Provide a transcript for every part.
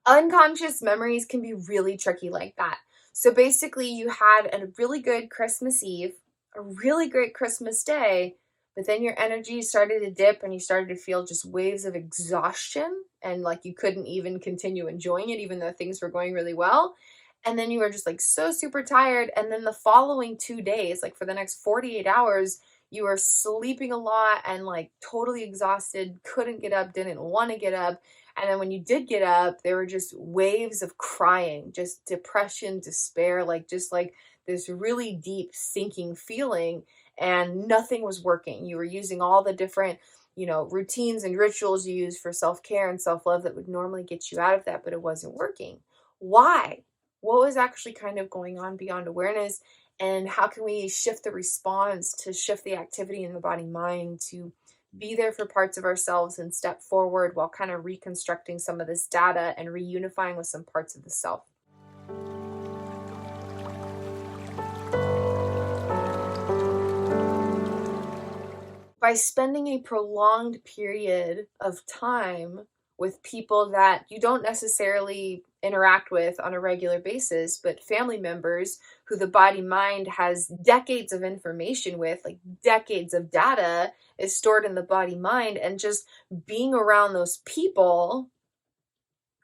Unconscious memories can be really tricky like that. So basically, you had a really good Christmas Eve, a really great Christmas Day, but then your energy started to dip and you started to feel just waves of exhaustion and like you couldn't even continue enjoying it, even though things were going really well. And then you were just like so super tired. And then the following 2 days, like for the next 48 hours, you were sleeping a lot and like totally exhausted, couldn't get up, didn't want to get up. And then when you did get up, there were just waves of crying, just depression, despair, like just like this really deep sinking feeling, and nothing was working. You were using all the different, routines and rituals you use for self-care and self-love that would normally get you out of that, but it wasn't working. Why? What was actually kind of going on beyond awareness? And how can we shift the response to shift the activity in the body mind to be there for parts of ourselves and step forward while kind of reconstructing some of this data and reunifying with some parts of the self? By spending a prolonged period of time with people that you don't necessarily interact with on a regular basis, but family members who the body mind has decades of information with, like decades of data is stored in the body mind, and just being around those people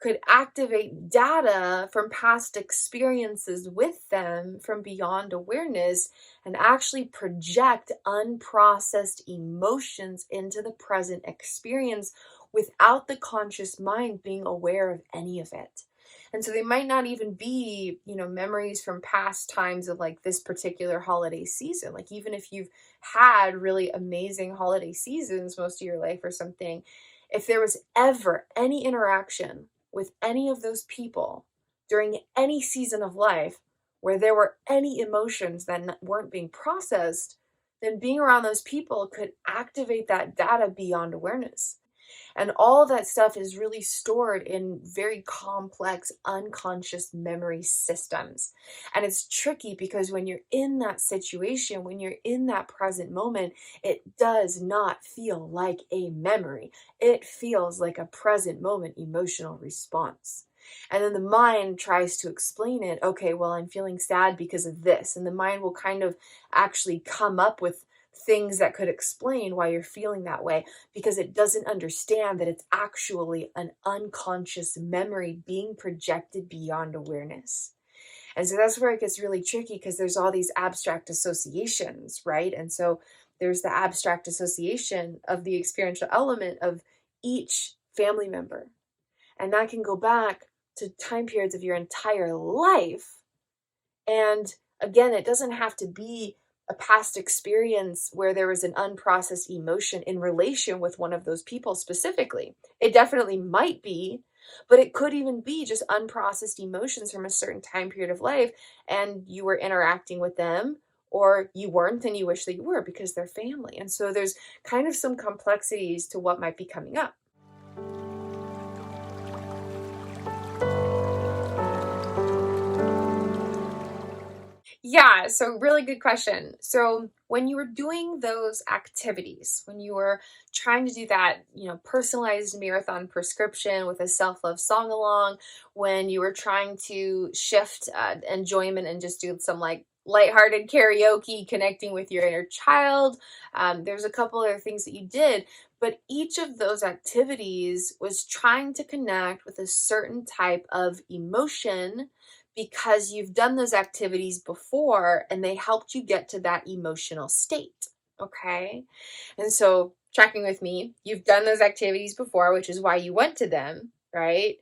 could activate data from past experiences with them from beyond awareness and actually project unprocessed emotions into the present experience without the conscious mind being aware of any of it. And so they might not even be, memories from past times of like this particular holiday season. Like even if you've had really amazing holiday seasons most of your life or something, if there was ever any interaction with any of those people during any season of life where there were any emotions that weren't being processed, then being around those people could activate that data beyond awareness. And all of that stuff is really stored in very complex unconscious memory systems. And it's tricky because when you're in that situation, when you're in that present moment, it does not feel like a memory. It feels like a present moment emotional response. And then the mind tries to explain it. Okay, well, I'm feeling sad because of this. And the mind will kind of actually come up with things that could explain why you're feeling that way, because it doesn't understand that it's actually an unconscious memory being projected beyond awareness. And so that's where it gets really tricky, because there's all these abstract associations, right? And so there's the abstract association of the experiential element of each family member. And that can go back to time periods of your entire life. And again, it doesn't have to be a past experience where there was an unprocessed emotion in relation with one of those people specifically. It definitely might be, but it could even be just unprocessed emotions from a certain time period of life, and you were interacting with them, or you weren't and you wish that you were because they're family. And so there's kind of some complexities to what might be coming up. Yeah, so really good question. So when you were doing those activities, when you were trying to do that, personalized marathon prescription with a self-love song along, when you were trying to shift enjoyment and just do some like lighthearted karaoke, connecting with your inner child, there's a couple other things that you did, but each of those activities was trying to connect with a certain type of emotion because you've done those activities before and they helped you get to that emotional state. Okay. And so, tracking with me, you've done those activities before, which is why you went to them, right?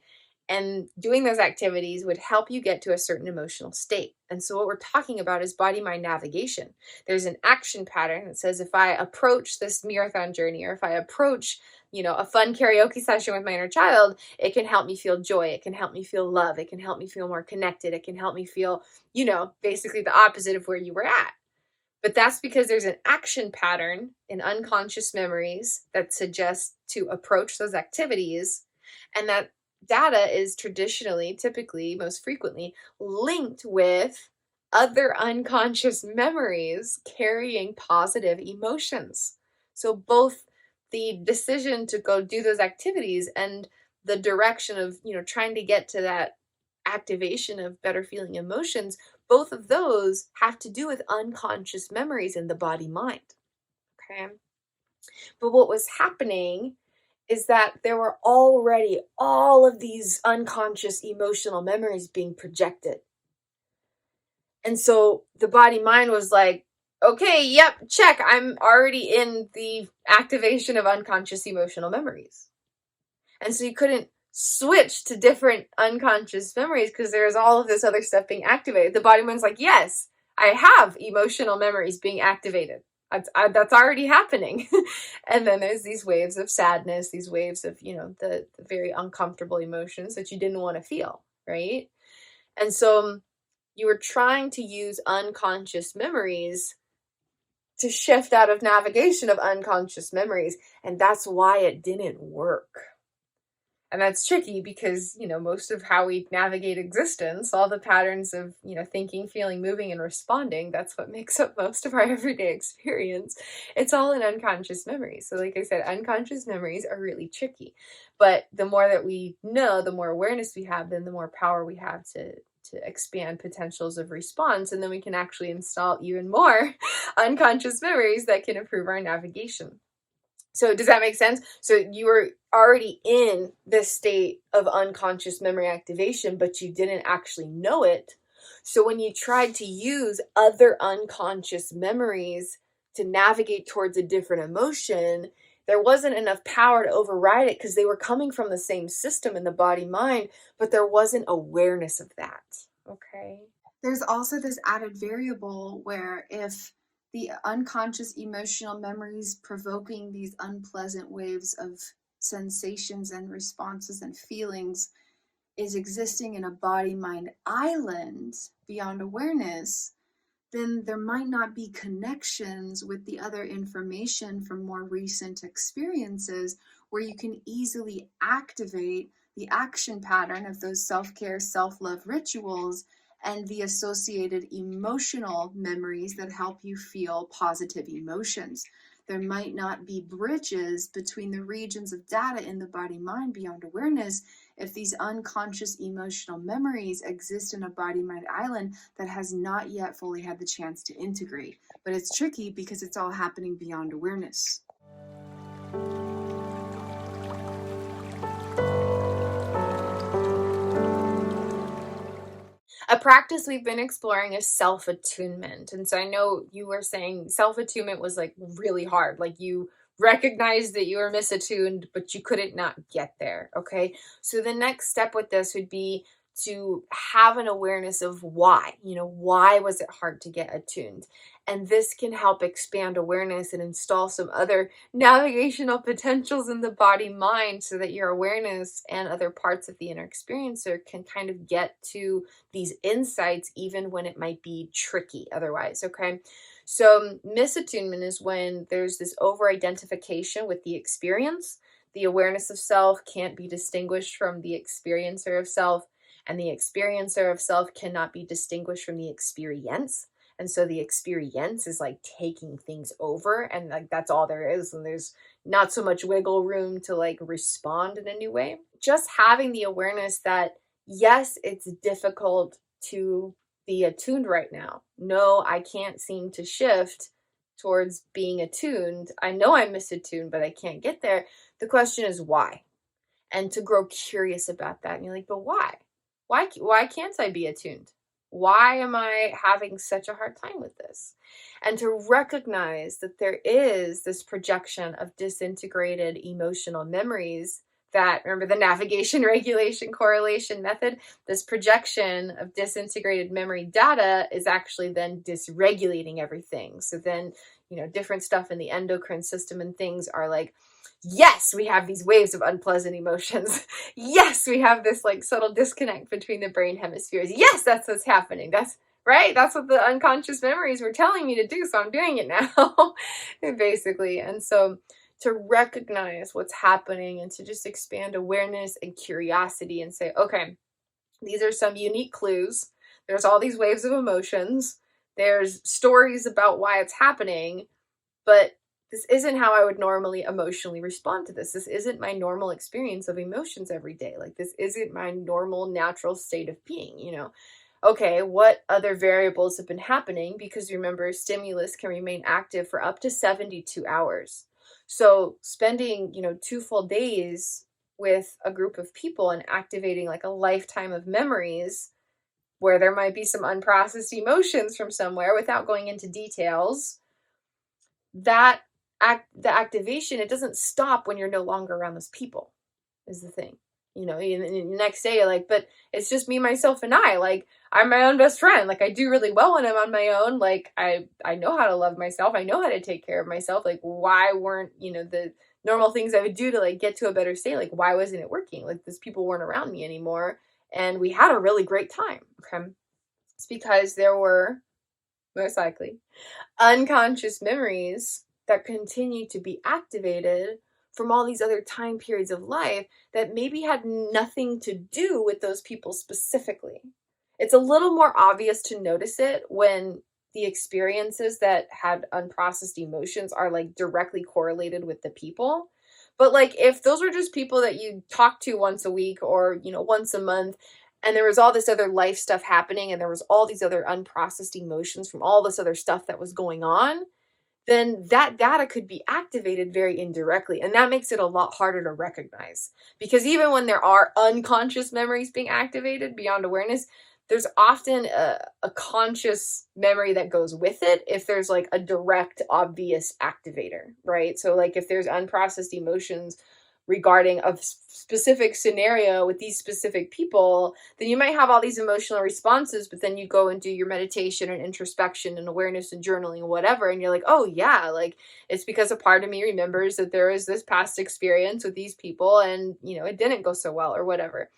And doing those activities would help you get to a certain emotional state. And so, what we're talking about is body mind navigation. There's an action pattern that says if I approach this marathon journey, or if I approach, a fun karaoke session with my inner child, it can help me feel joy. It can help me feel love. It can help me feel more connected. It can help me feel, basically the opposite of where you were at. But that's because there's an action pattern in unconscious memories that suggests to approach those activities. And that data is traditionally, typically, most frequently linked with other unconscious memories carrying positive emotions. So both the decision to go do those activities and the direction of, trying to get to that activation of better feeling emotions, both of those have to do with unconscious memories in the body mind. Okay. But what was happening is that there were already all of these unconscious emotional memories being projected. And so the body mind was like, okay, yep, check. I'm already in the activation of unconscious emotional memories. And so you couldn't switch to different unconscious memories because there's all of this other stuff being activated. The body mind's like, yes, I have emotional memories being activated. That's already happening. And then there's these waves of sadness, these waves of, the very uncomfortable emotions that you didn't want to feel, right? And so you were trying to use unconscious memories to shift out of navigation of unconscious memories. And that's why it didn't work. And that's tricky because, most of how we navigate existence, all the patterns of, thinking, feeling, moving, and responding, that's what makes up most of our everyday experience. It's all in unconscious memories. So like I said, unconscious memories are really tricky. But the more that we know, the more awareness we have, then the more power we have to expand potentials of response. And then we can actually install even more unconscious memories that can improve our navigation. So does that make sense? So you were already in this state of unconscious memory activation, but you didn't actually know it. So when you tried to use other unconscious memories to navigate towards a different emotion, there wasn't enough power to override it because they were coming from the same system in the body mind, but there wasn't awareness of that. Okay. There's also this added variable where if the unconscious emotional memories provoking these unpleasant waves of sensations and responses and feelings is existing in a body mind island beyond awareness, then there might not be connections with the other information from more recent experiences where you can easily activate the action pattern of those self-care, self-love rituals and the associated emotional memories that help you feel positive emotions. There might not be bridges between the regions of data in the body mind beyond awareness if these unconscious emotional memories exist in a body mind island that has not yet fully had the chance to integrate. But it's tricky because it's all happening beyond awareness. A practice we've been exploring is self-attunement. And so I know you were saying self-attunement was like really hard. Like you recognized that you were misattuned, but you couldn't not get there. Okay. So the next step with this would be to have an awareness of why, why was it hard to get attuned? And this can help expand awareness and install some other navigational potentials in the body mind so that your awareness and other parts of the inner experiencer can kind of get to these insights even when it might be tricky otherwise. Okay. So misattunement is when there's this over identification with the experience. The awareness of self can't be distinguished from the experiencer of self, and the experiencer of self cannot be distinguished from the experience. And so the experience is like taking things over, and like that's all there is, and there's not so much wiggle room to like respond in a new way. Just having the awareness that yes, it's difficult to be attuned right now. No, I can't seem to shift towards being attuned. I know I'm misattuned, but I can't get there. The question is why? And to grow curious about that. And you're like, but why? Why can't I be attuned? Why am I having such a hard time with this? And to recognize that there is this projection of disintegrated emotional memories that, remember the navigation, regulation, correlation method, this projection of disintegrated memory data is actually then dysregulating everything. So then, different stuff in the endocrine system and things are like, yes, we have these waves of unpleasant emotions. Yes, we have this like subtle disconnect between the brain hemispheres. Yes, that's what's happening. That's right. That's what the unconscious memories were telling me to do. So I'm doing it now, basically. And so to recognize what's happening and to just expand awareness and curiosity and say, okay, these are some unique clues. There's all these waves of emotions. There's stories about why it's happening, but this isn't how I would normally emotionally respond to this. This isn't my normal experience of emotions every day. Like, this isn't my normal natural state of being, you know? Okay, what other variables have been happening? Because remember, stimulus can remain active for up to 72 hours. So spending, 2 full days with a group of people and activating like a lifetime of memories where there might be some unprocessed emotions from somewhere without going into details, that the activation, it doesn't stop when you're no longer around those people, is the thing. And the next day you're like, but it's just me, myself, and I. Like, I'm my own best friend. Like, I do really well when I'm on my own. Like, I know how to love myself. I know how to take care of myself. Like, why weren't, the normal things I would do to like get to a better state? Like, why wasn't it working? Like, these people weren't around me anymore. And we had a really great time. Okay. It's because there were, most likely, unconscious memories that continue to be activated from all these other time periods of life that maybe had nothing to do with those people specifically. It's a little more obvious to notice it when the experiences that had unprocessed emotions are like directly correlated with the people. But like, if those were just people that you talk to once a week or, once a month, and there was all this other life stuff happening and there was all these other unprocessed emotions from all this other stuff that was going on, then that data could be activated very indirectly. And that makes it a lot harder to recognize. Because even when there are unconscious memories being activated beyond awareness, there's often a conscious memory that goes with it if there's like a direct, obvious activator, right? So, like, if there's unprocessed emotions regarding a specific scenario with these specific people, then you might have all these emotional responses, but then you go and do your meditation and introspection and awareness and journaling and whatever, and you're like, oh yeah, like, it's because a part of me remembers that there was this past experience with these people and, it didn't go so well or whatever.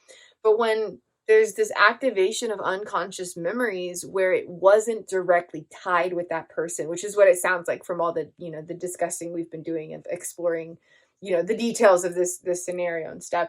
But when there's this activation of unconscious memories where it wasn't directly tied with that person, which is what it sounds like from all the, the discussing we've been doing of exploring, the details of this scenario and stuff,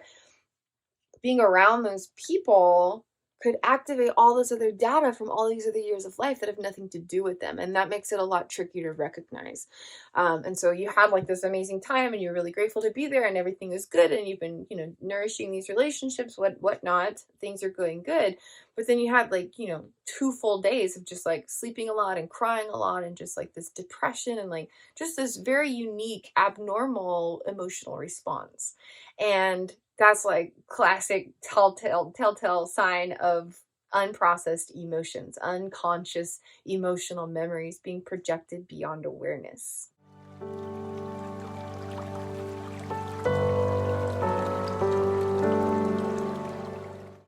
being around those people could activate all this other data from all these other years of life that have nothing to do with them. And that makes it a lot trickier to recognize. And so you had like this amazing time and you're really grateful to be there and everything is good. And you've been, nourishing these relationships, whatnot, things are going good. But then you had like, 2 full days of just like sleeping a lot and crying a lot and just like this depression and like just this very unique, abnormal emotional response. And that's like classic telltale sign of unprocessed emotions, unconscious emotional memories being projected beyond awareness.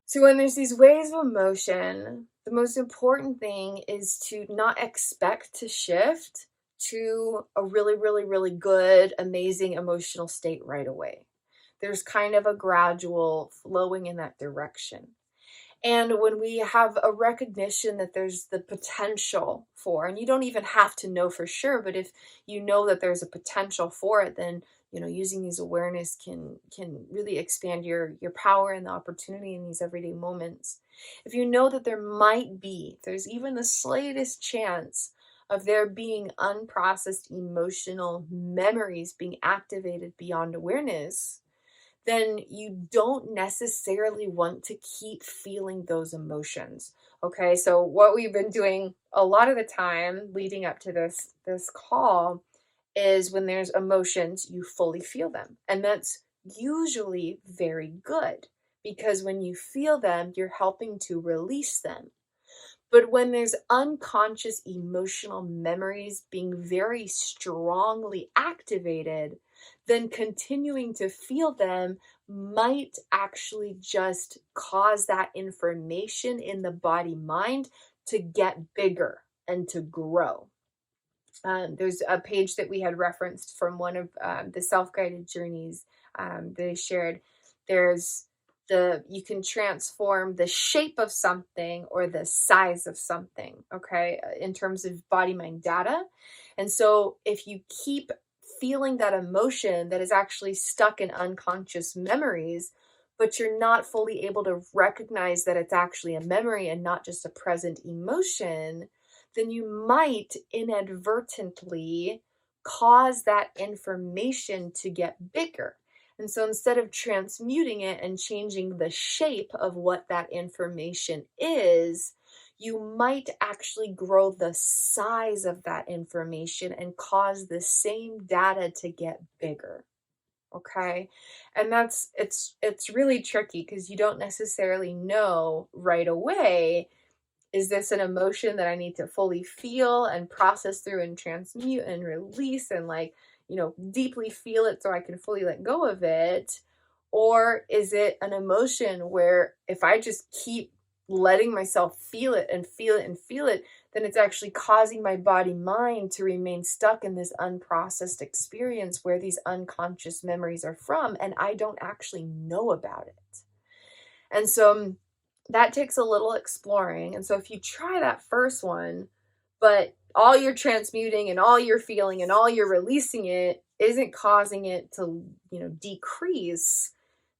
So when there's these waves of emotion, the most important thing is to not expect to shift to a really, really, really good, amazing emotional state right away. There's kind of a gradual flowing in that direction. And when we have a recognition that there's the potential for, and you don't even have to know for sure, but if you know that there's a potential for it, then using these awareness can really expand your power and the opportunity in these everyday moments. If you know that there's even the slightest chance of there being unprocessed emotional memories being activated beyond awareness, then you don't necessarily want to keep feeling those emotions. Okay, so what we've been doing a lot of the time leading up to this call is when there's emotions, you fully feel them. And that's usually very good because when you feel them, you're helping to release them. But when there's unconscious emotional memories being very strongly activated, then continuing to feel them might actually just cause that information in the body mind to get bigger and to grow. There's a page that we had referenced from one of the self-guided journeys they shared. There's you can transform the shape of something or the size of something, okay, in terms of body mind data. And so if you keep feeling that emotion that is actually stuck in unconscious memories, but you're not fully able to recognize that it's actually a memory and not just a present emotion, then you might inadvertently cause that information to get bigger. And so instead of transmuting it and changing the shape of what that information is, you might actually grow the size of that information and cause the same data to get bigger. Okay? And it's really tricky because you don't necessarily know right away, is this an emotion that I need to fully feel and process through and transmute and release and deeply feel it so I can fully let go of it? Or is it an emotion where if I just keep letting myself feel it and feel it and feel it, then it's actually causing my body mind to remain stuck in this unprocessed experience where these unconscious memories are from, and I don't actually know about it. And so that takes a little exploring. And so if you try that first one, but all you're transmuting and all you're feeling and all you're releasing it isn't causing it to, decrease,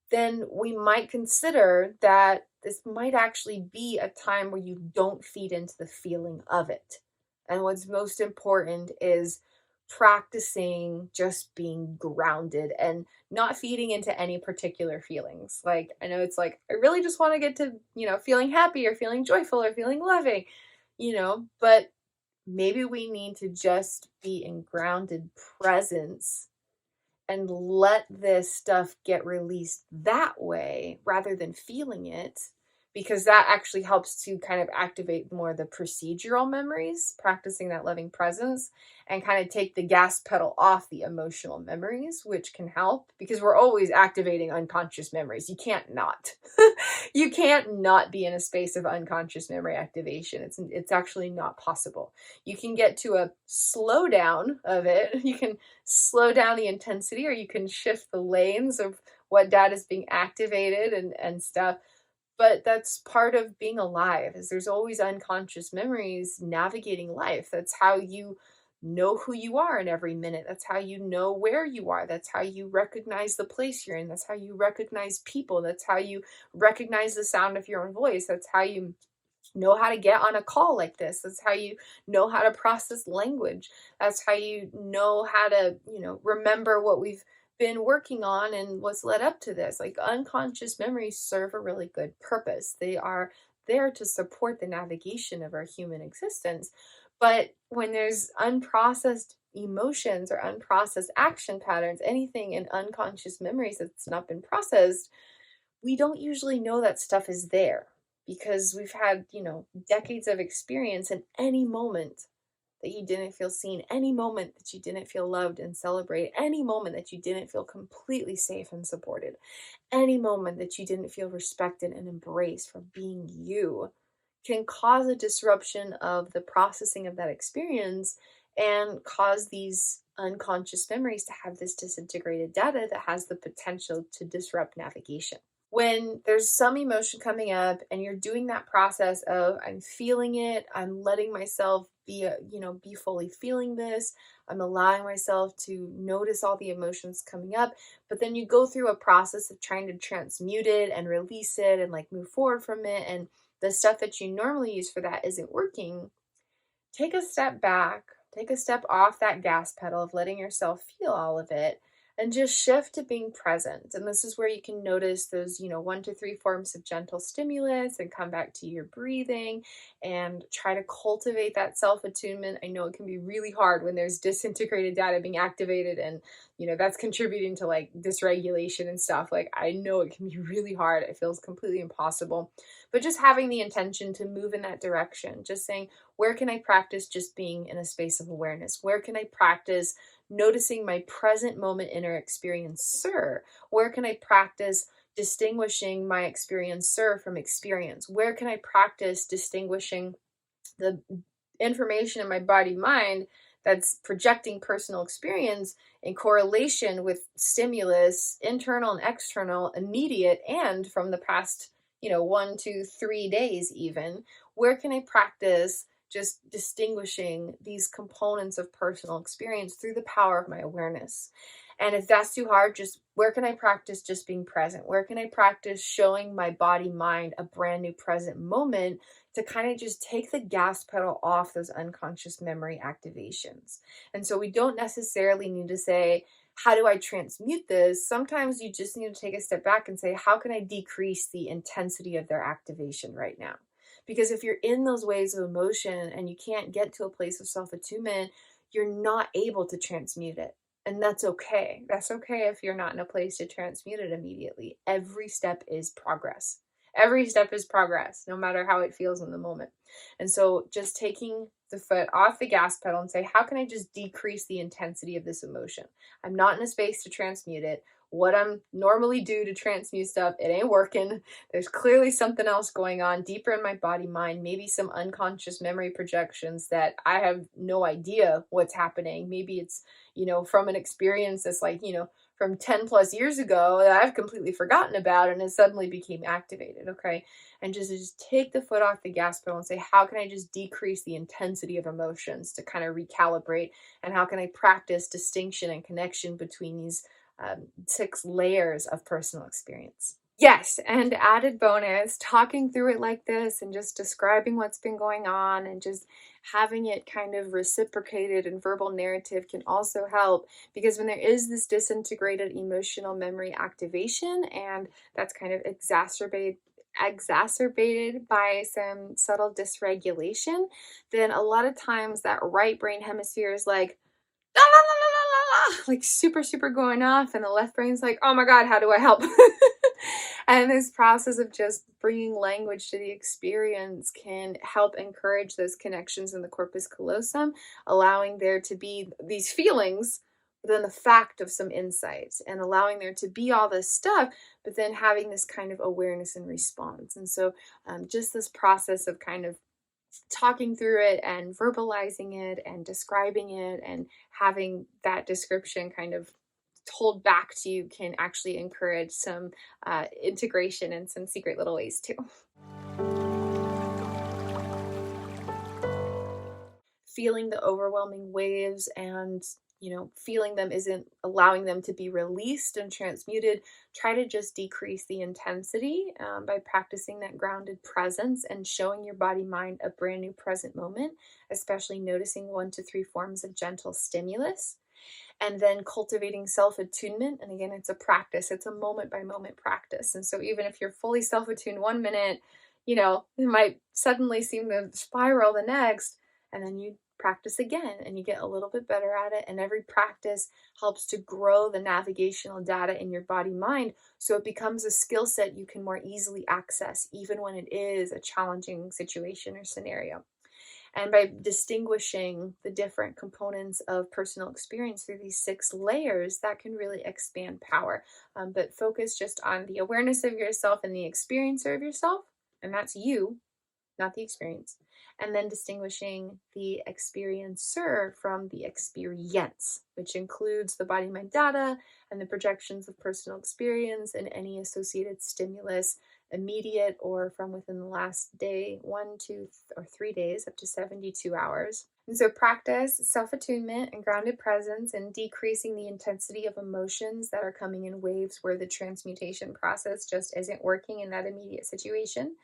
then we might consider that this might actually be a time where you don't feed into the feeling of it. And what's most important is practicing just being grounded and not feeding into any particular feelings. Like, I know it's like, I really just want to get to, feeling happy or feeling joyful or feeling loving, but maybe we need to just be in grounded presence and let this stuff get released that way rather than feeling it, because that actually helps to kind of activate more the procedural memories, practicing that loving presence, and kind of take the gas pedal off the emotional memories, which can help because we're always activating unconscious memories. You can't not. You can't not be in a space of unconscious memory activation. It's actually not possible. You can get to a slowdown of it. You can slow down the intensity, or you can shift the lanes of what data is being activated and stuff. But that's part of being alive, is there's always unconscious memories navigating life. That's how you know who you are in every minute. That's how you know where you are. That's how you recognize the place you're in. That's how you recognize people. That's how you recognize the sound of your own voice. That's how you know how to get on a call like this. That's how you know how to process language. That's how you know how to, remember what we've been working on and what's led up to this. Like, unconscious memories serve a really good purpose. They are there to support the navigation of our human existence. But when there's unprocessed emotions or unprocessed action patterns, anything in unconscious memories that's not been processed, we don't usually know that stuff is there because we've had, decades of experience, and any moment that you didn't feel seen, any moment that you didn't feel loved and celebrated, any moment that you didn't feel completely safe and supported, any moment that you didn't feel respected and embraced for being you, can cause a disruption of the processing of that experience and cause these unconscious memories to have this disintegrated data that has the potential to disrupt navigation. When there's some emotion coming up and you're doing that process of, I'm feeling it, I'm letting myself be fully feeling this, I'm allowing myself to notice all the emotions coming up, but then you go through a process of trying to transmute it and release it and like move forward from it, and the stuff that you normally use for that isn't working. Take a step back, take a step off that gas pedal of letting yourself feel all of it, and just shift to being present. And this is where you can notice those, 1 to 3 forms of gentle stimulus and come back to your breathing and try to cultivate that self-attunement. I know it can be really hard when there's disintegrated data being activated and, that's contributing to like dysregulation and stuff. Like, I know it can be really hard. It feels completely impossible. But just having the intention to move in that direction, just saying, where can I practice just being in a space of awareness? Where can I practice noticing my present moment inner experiencer? Where can I practice distinguishing my experiencer from experience? Where can I practice distinguishing the information in my body mind that's projecting personal experience in correlation with stimulus, internal and external, immediate, and from the past, 1 to 3 days even? Where can I practice just distinguishing these components of personal experience through the power of my awareness. And if that's too hard, just where can I practice just being present? Where can I practice showing my body mind a brand new present moment to kind of just take the gas pedal off those unconscious memory activations? And so we don't necessarily need to say, how do I transmute this? Sometimes you just need to take a step back and say, how can I decrease the intensity of their activation right now? Because if you're in those waves of emotion and you can't get to a place of self-attunement, you're not able to transmute it. And that's okay. That's okay if you're not in a place to transmute it immediately. Every step is progress. Every step is progress, no matter how it feels in the moment. And so just taking the foot off the gas pedal and say, how can I just decrease the intensity of this emotion? I'm not in a space to transmute it. What I'm normally do to transmute stuff, it ain't working. There's clearly something else going on deeper in my body mind, maybe some unconscious memory projections that I have no idea what's happening. Maybe it's, from an experience that's like, from 10 plus years ago that I've completely forgotten about and it suddenly became activated. Okay. And just take the foot off the gas pedal and say, how can I just decrease the intensity of emotions to kind of recalibrate? And how can I practice distinction and connection between these 6 layers of personal experience? Yes, and added bonus, talking through it like this and just describing what's been going on and just having it kind of reciprocated in verbal narrative can also help, because when there is this disintegrated emotional memory activation and that's kind of exacerbated by some subtle dysregulation, then a lot of times that right brain hemisphere is like, la, la, la, la, la, la, like super, super going off. And the left brain's like, oh my God, how do I help? And this process of just bringing language to the experience can help encourage those connections in the corpus callosum, allowing there to be these feelings, but then the fact of some insights, and allowing there to be all this stuff, but then having this kind of awareness and response. And so just this process of kind of talking through it and verbalizing it and describing it and having that description kind of told back to you can actually encourage some integration in some secret little ways too. Feeling the overwhelming waves and feeling them isn't allowing them to be released and transmuted, try to just decrease the intensity by practicing that grounded presence and showing your body mind a brand new present moment, especially noticing 1 to 3 forms of gentle stimulus. And then cultivating self-attunement. And again, it's a practice. It's a moment by moment practice. And so even if you're fully self-attuned 1 minute, it might suddenly seem to spiral the next, and then you practice again and you get a little bit better at it. And every practice helps to grow the navigational data in your body mind, so it becomes a skill set you can more easily access, even when it is a challenging situation or scenario. And by distinguishing the different components of personal experience through these 6 layers, that can really expand power. But focus just on the awareness of yourself and the experiencer of yourself, and that's you, not the experience. And then distinguishing the experiencer from the experience, which includes the body mind data and the projections of personal experience and any associated stimulus, immediate or from within the last day, 1, 2, or 3 days, up to 72 hours. And so practice self-attunement and grounded presence and decreasing the intensity of emotions that are coming in waves where the transmutation process just isn't working in that immediate situation.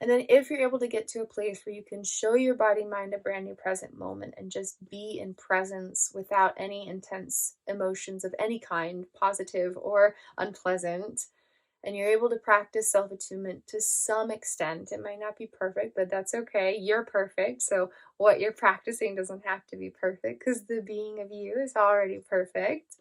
And then if you're able to get to a place where you can show your body mind a brand new present moment and just be in presence without any intense emotions of any kind, positive or unpleasant, and you're able to practice self-attunement to some extent. It might not be perfect, but that's okay. You're perfect. So what you're practicing doesn't have to be perfect, because the being of you is already perfect.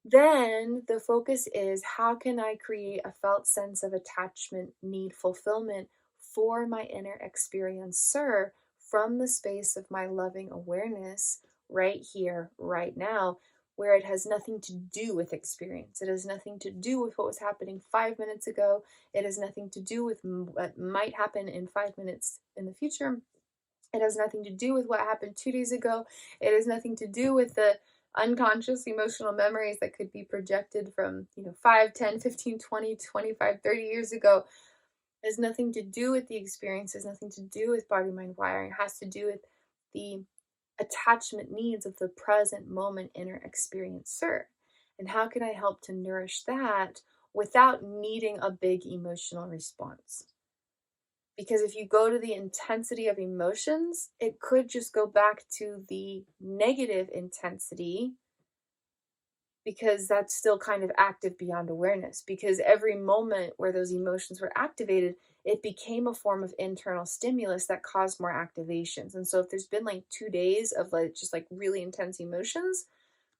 Then the focus is, how can I create a felt sense of attachment, need, fulfillment for my inner experiencer from the space of my loving awareness right here, right now, where it has nothing to do with experience. It has nothing to do with what was happening 5 minutes ago. It has nothing to do with what might happen in 5 minutes in the future. It has nothing to do with what happened 2 days ago. It has nothing to do with the unconscious emotional memories that could be projected from 5, 10, 15, 20, 25, 30 years ago. It has nothing to do with the experience, it has nothing to do with body mind wiring. It has to do with the attachment needs of the present moment inner experiencer. And how can I help to nourish that without needing a big emotional response? Because if you go to the intensity of emotions, it could just go back to the negative intensity, because that's still kind of active beyond awareness. Because every moment where those emotions were activated, it became a form of internal stimulus that caused more activations. And so if there's been like 2 days of like just like really intense emotions,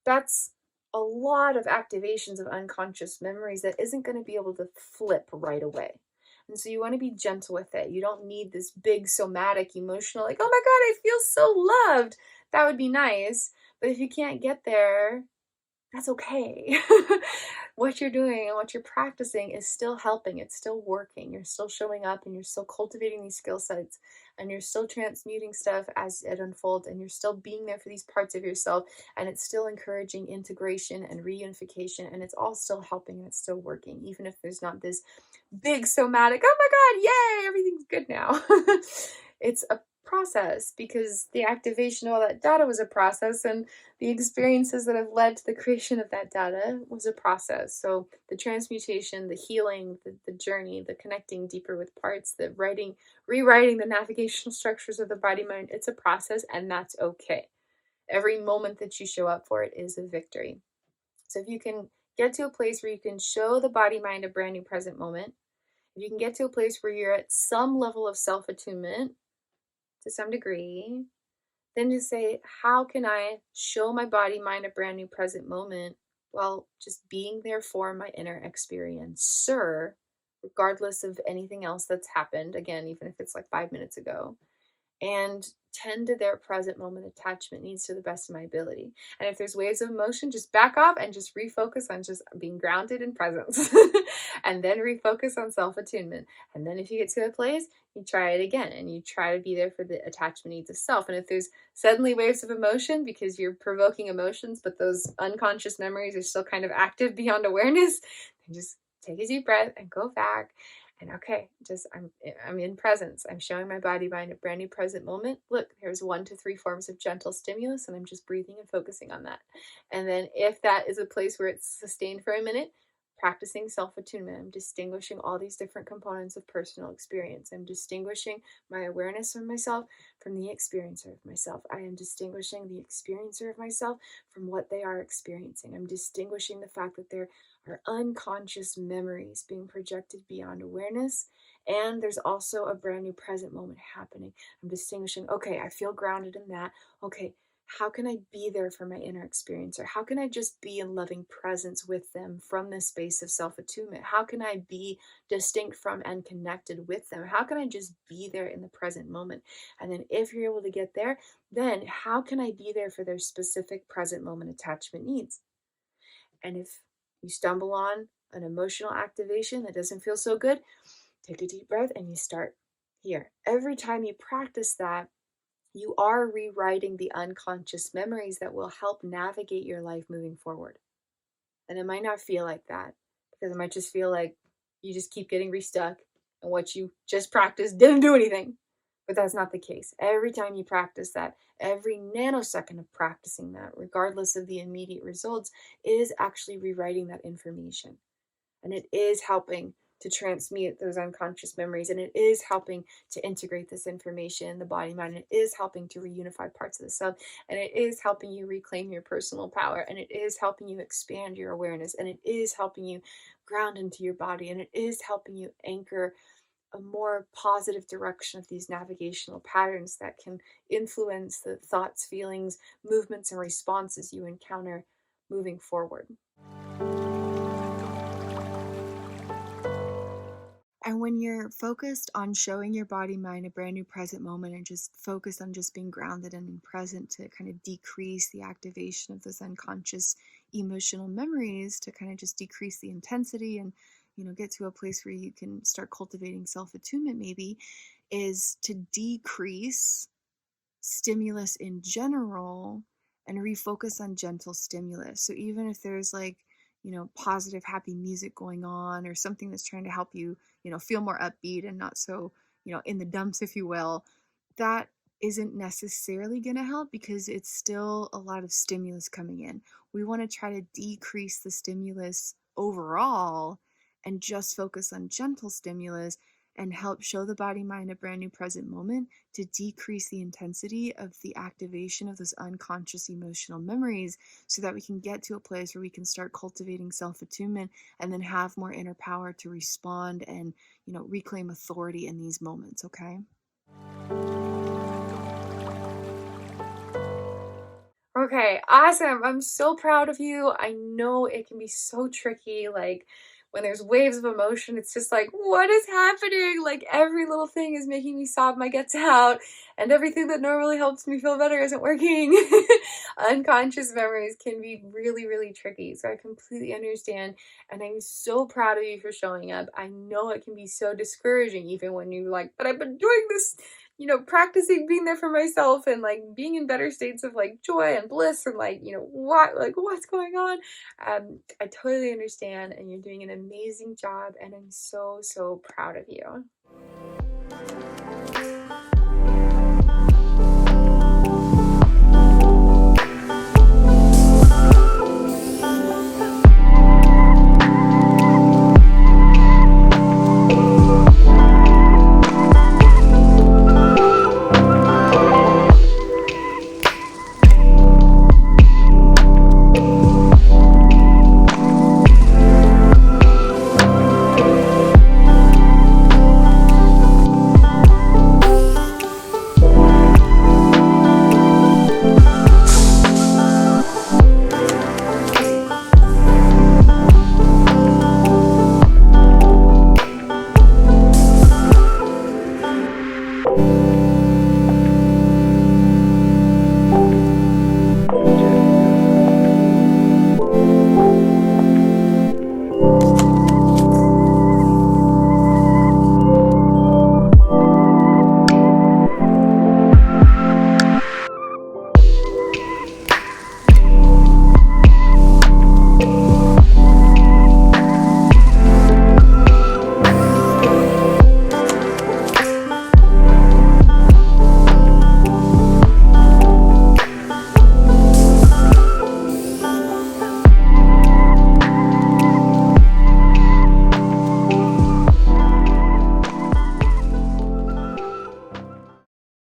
that's a lot of activations of unconscious memories that isn't going to be able to flip right away. And so you want to be gentle with it. You don't need this big somatic emotional, like, oh my God, I feel so loved. That would be nice. But if you can't get there, that's okay. What you're doing and what you're practicing is still helping. It's still working. You're still showing up and you're still cultivating these skill sets and you're still transmuting stuff as it unfolds and you're still being there for these parts of yourself and it's still encouraging integration and reunification and it's all still helping and it's still working, even if there's not this big somatic, oh my God, yay, everything's good now. It's a process because the activation of all that data was a process and the experiences that have led to the creation of that data was a process. So the transmutation, the healing, the journey, the connecting deeper with parts, the writing, rewriting the navigational structures of the body mind, it's a process and that's okay. Every moment that you show up for it is a victory. So if you can get to a place where you can show the body mind a brand new present moment, if you can get to a place where you're at some level of self-attunement to some degree, then to say, how can I show my body, mind a brand new present moment while just being there for my inner experiencer, regardless of anything else that's happened, again, even if it's like 5 minutes ago, and tend to their present moment attachment needs to the best of my ability. And if there's waves of emotion, just back off and just refocus on just being grounded in presence. And then refocus on self-attunement. And then if you get to a place, you try it again and you try to be there for the attachment needs of self. And if there's suddenly waves of emotion because you're provoking emotions, but those unconscious memories are still kind of active beyond awareness, then just take a deep breath and go back and okay, just I'm in presence. I'm showing my body mind a brand new present moment. Look, there's 1 to 3 forms of gentle stimulus, and I'm just breathing and focusing on that. And then if that is a place where it's sustained for a minute, practicing self-attunement. I'm distinguishing all these different components of personal experience. I'm distinguishing my awareness of myself from the experiencer of myself. I am distinguishing the experiencer of myself from what they are experiencing. I'm distinguishing the fact that there are unconscious memories being projected beyond awareness. And there's also a brand new present moment happening. I'm distinguishing, okay, I feel grounded in that. Okay, how can I be there for my inner experiencer? How can I just be in loving presence with them from this space of self-attunement? How can I be distinct from and connected with them? How can I just be there in the present moment? And then if you're able to get there, then how can I be there for their specific present moment attachment needs? And if you stumble on an emotional activation that doesn't feel so good, take a deep breath and you start here. Every time you practice that, you are rewriting the unconscious memories that will help navigate your life moving forward. And it might not feel like that because it might just feel like you just keep getting restuck and what you just practiced didn't do anything. But that's not the case. Every time you practice that, every nanosecond of practicing that, regardless of the immediate results, is actually rewriting that information. And it is helping to transmute those unconscious memories and it is helping to integrate this information in the body mind. It is helping to reunify parts of the self and it is helping you reclaim your personal power and it is helping you expand your awareness and it is helping you ground into your body and it is helping you anchor a more positive direction of these navigational patterns that can influence the thoughts, feelings, movements, and responses you encounter moving forward. And when you're focused on showing your body mind a brand new present moment and just focused on just being grounded and in present to kind of decrease the activation of those unconscious emotional memories, to kind of just decrease the intensity and, get to a place where you can start cultivating self-attunement, maybe, is to decrease stimulus in general and refocus on gentle stimulus. So even if there's like, positive, happy music going on, or something that's trying to help you, feel more upbeat and not so, in the dumps, if you will, that isn't necessarily going to help because it's still a lot of stimulus coming in. We want to try to decrease the stimulus overall and just focus on gentle stimulus and help show the body mind a brand new present moment to decrease the intensity of the activation of those unconscious emotional memories so that we can get to a place where we can start cultivating self-attunement and then have more inner power to respond and, reclaim authority in these moments, okay? Okay, awesome. I'm so proud of you. I know it can be so tricky. Like when there's waves of emotion, it's just like, what is happening? Like every little thing is making me sob my guts out, and everything that normally helps me feel better isn't working. Unconscious memories can be really, really tricky. So I completely understand. And I'm so proud of you for showing up. I know it can be so discouraging, even when you're like, but I've been doing this, practicing being there for myself and like being in better states of like joy and bliss and like, what's going on? I totally understand, and you're doing an amazing job, and I'm so, so proud of you.